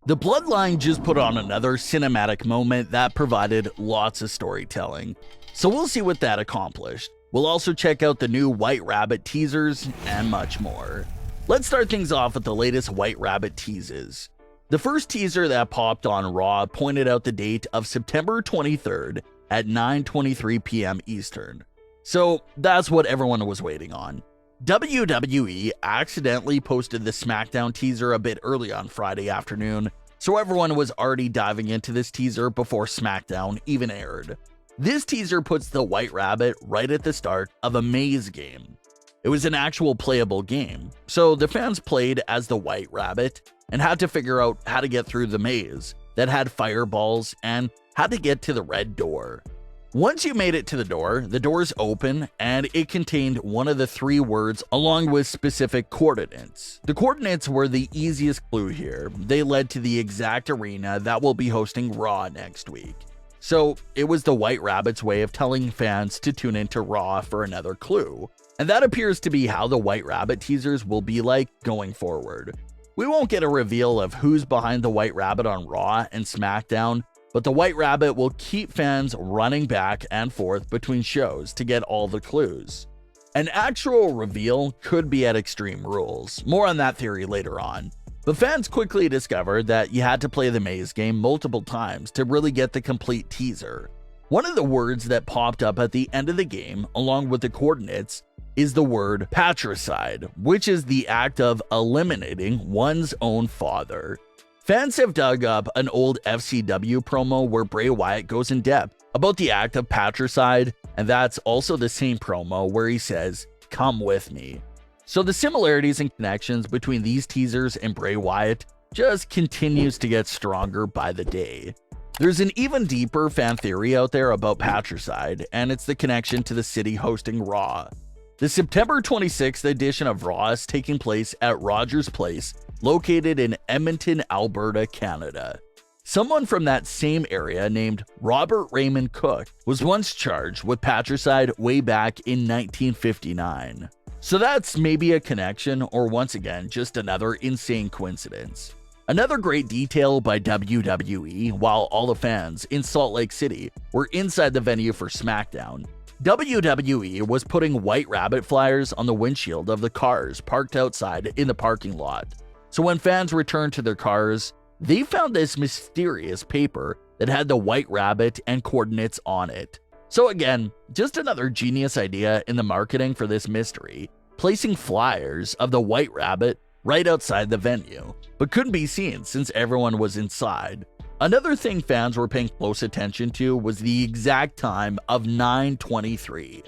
The Bloodline just put on another cinematic moment that provided lots of storytelling, so we'll see what that accomplished. We'll also check out the new White Rabbit teasers and much more. Let's start things off with the latest White Rabbit teases. The first teaser that popped on Raw pointed out the date of September 23rd at 9:23 p.m. Eastern. So that's what everyone was waiting on. WWE accidentally posted the SmackDown teaser a bit early on Friday afternoon, so everyone was already diving into this teaser before SmackDown even aired. This teaser puts the White Rabbit right at the start of a maze game. It was an actual playable game, so the fans played as the White Rabbit and had to figure out how to get through the maze that had fireballs and how to get to the red door. Once you made it to the doors open, and it contained one of the three words along with specific coordinates. The coordinates were the easiest clue here. They led to the exact arena that will be hosting Raw next week. So it was the White Rabbit's way of telling fans to tune into Raw for another clue. And that appears to be how the White Rabbit teasers will be like going forward. We won't get a reveal of who's behind the White Rabbit on Raw and SmackDown, but the White Rabbit will keep fans running back and forth between shows to get all the clues. An actual reveal could be at Extreme Rules, more on that theory later on. But fans quickly discovered that you had to play the maze game multiple times to really get the complete teaser. One of the words that popped up at the end of the game, along with the coordinates, is the word patricide, which is the act of eliminating one's own father. Fans have dug up an old FCW promo where Bray Wyatt goes in depth about the act of patricide, and that's also the same promo where he says, "Come with me." So the similarities and connections between these teasers and Bray Wyatt just continues to get stronger by the day. There's an even deeper fan theory out there about patricide, and it's the connection to the city hosting Raw. The September 26th edition of Raw is taking place at Rogers Place, located in Edmonton, Alberta, Canada. Someone from that same area named Robert Raymond Cook was once charged with patricide way back in 1959. So that's maybe a connection, or once again, just another insane coincidence. Another great detail by WWE, while all the fans in Salt Lake City were inside the venue for SmackDown, WWE was putting White Rabbit flyers on the windshield of the cars parked outside in the parking lot. So when fans returned to their cars, they found this mysterious paper that had the White Rabbit and coordinates on it. So again, just another genius idea in the marketing for this mystery, placing flyers of the White Rabbit right outside the venue, but couldn't be seen since everyone was inside. Another thing fans were paying close attention to was the exact time of 9:23.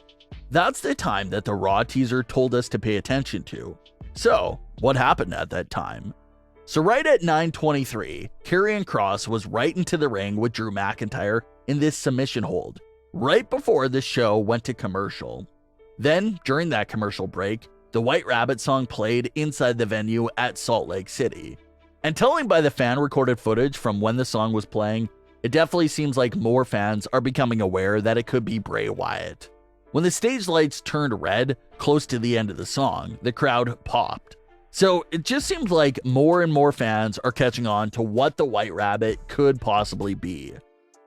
That's the time that the Raw teaser told us to pay attention to. So, what happened at that time? So right at 9:23, Karrion Kross was right into the ring with Drew McIntyre in this submission hold, right before the show went to commercial. Then, during that commercial break, the White Rabbit song played inside the venue at Salt Lake City. And telling by the fan-recorded footage from when the song was playing, it definitely seems like more fans are becoming aware that it could be Bray Wyatt. When the stage lights turned red close to the end of the song, the crowd popped. So it just seems like more and more fans are catching on to what the White Rabbit could possibly be.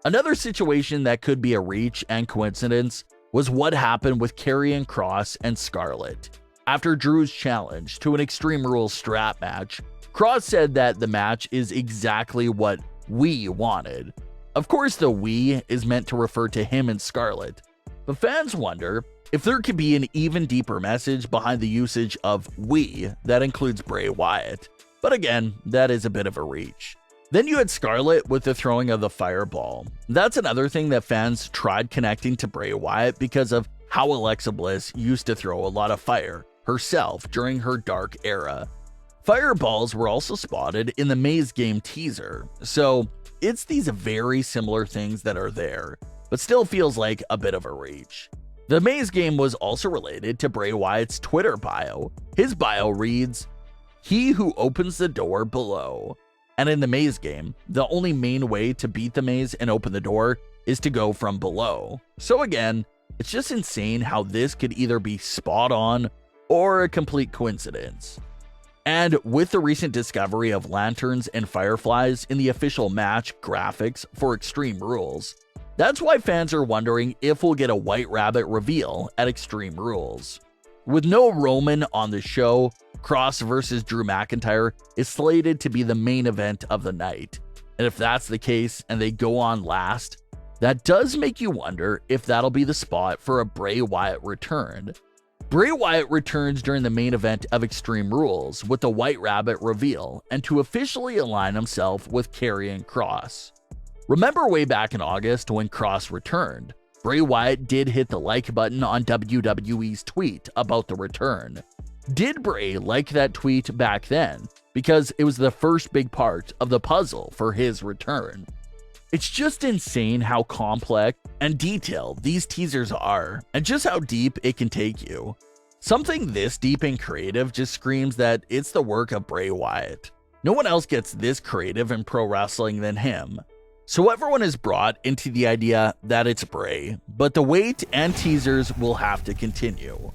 Another situation that could be a reach and coincidence was what happened with Karrion Kross and Scarlett. After Drew's challenge to an Extreme Rules strap match, Kross said that the match is exactly what we wanted. Of course, the "we" is meant to refer to him and Scarlett, but fans wonder if there could be an even deeper message behind the usage of "we" that includes Bray Wyatt. But again, that is a bit of a reach. Then you had Scarlett with the throwing of the fireball. That's another thing that fans tried connecting to Bray Wyatt because of how Alexa Bliss used to throw a lot of fire herself during her dark era. Fireballs were also spotted in the Maze game teaser, so it's these very similar things that are there, but still feels like a bit of a reach. The Maze game was also related to Bray Wyatt's Twitter bio. His bio reads, "He who opens the door below." And in the Maze game, the only main way to beat the maze and open the door is to go from below. So again, It's just insane how this could either be spot on or a complete coincidence. And with the recent discovery of lanterns and fireflies in the official match graphics for Extreme Rules, that's why fans are wondering if we'll get a White Rabbit reveal at Extreme Rules. With no Roman on the show, Kross versus Drew McIntyre is slated to be the main event of the night. And if that's the case and they go on last, that does make you wonder if that'll be the spot for a Bray Wyatt return. Bray Wyatt returns during the main event of Extreme Rules with the White Rabbit reveal and to officially align himself with Karrion Kross. Remember way back in August when Kross returned, Bray Wyatt did hit the like button on WWE's tweet about the return. Did Bray like that tweet back then? Because it was the first big part of the puzzle for his return. It's just insane how complex and detailed these teasers are, and just how deep it can take you. Something this deep and creative just screams that it's the work of Bray Wyatt. No one else gets this creative in pro wrestling than him. So everyone is brought into the idea that it's Bray, but the wait and teasers will have to continue.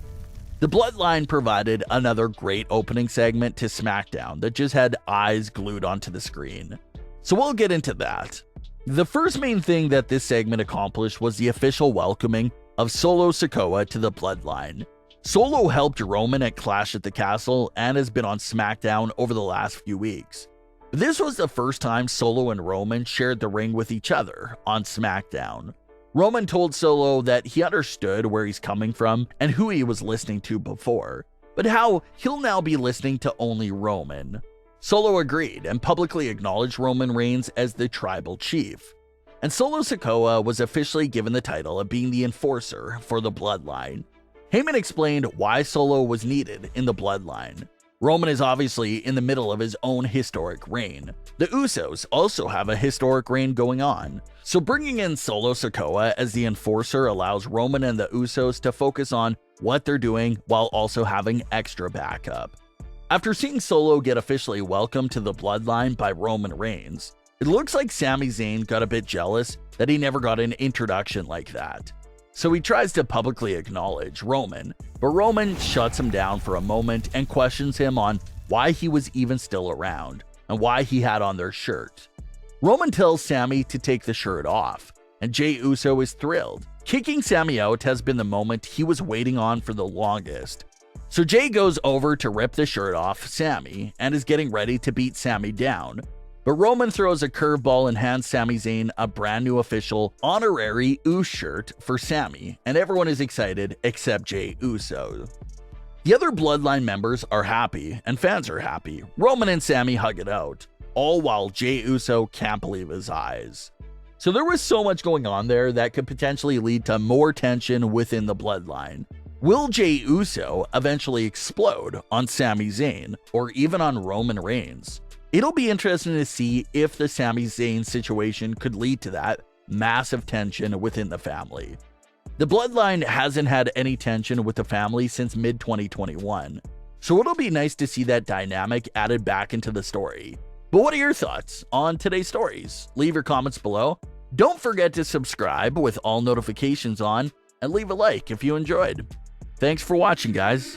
The Bloodline provided another great opening segment to SmackDown that just had eyes glued onto the screen. So we'll get into that. The first main thing that this segment accomplished was the official welcoming of Solo Sikoa to the Bloodline. Solo helped Roman at Clash at the Castle and has been on SmackDown over the last few weeks. This was the first time Solo and Roman shared the ring with each other on SmackDown. Roman told Solo that he understood where he's coming from and who he was listening to before, but how he'll now be listening to only Roman. Solo agreed and publicly acknowledged Roman Reigns as the tribal chief. And Solo Sikoa was officially given the title of being the enforcer for the Bloodline. Heyman explained why Solo was needed in the Bloodline. Roman is obviously in the middle of his own historic reign. The Usos also have a historic reign going on, so bringing in Solo Sikoa as the enforcer allows Roman and the Usos to focus on what they're doing while also having extra backup. After seeing Solo get officially welcomed to the Bloodline by Roman Reigns, it looks like Sami Zayn got a bit jealous that he never got an introduction like that. So he tries to publicly acknowledge Roman, but Roman shuts him down for a moment and questions him on why he was even still around and why he had on their shirt. Roman tells Sami to take the shirt off, and Jey Uso is thrilled. Kicking Sami out has been the moment he was waiting on for the longest. So Jey goes over to rip the shirt off Sami and is getting ready to beat Sami down. But Roman throws a curveball and hands Sami Zayn a brand new official honorary Uso shirt for Sami, and everyone is excited except Jey Uso. The other Bloodline members are happy, and fans are happy. Roman and Sami hug it out, all while Jey Uso can't believe his eyes. So there was so much going on there that could potentially lead to more tension within the Bloodline. Will Jey Uso eventually explode on Sami Zayn, or even on Roman Reigns? It'll be interesting to see if the Sami Zayn situation could lead to that massive tension within the family. The Bloodline hasn't had any tension with the family since mid-2021, so it'll be nice to see that dynamic added back into the story. But what are your thoughts on today's stories? Leave your comments below. Don't forget to subscribe with all notifications on, and leave a like if you enjoyed. Thanks for watching, guys.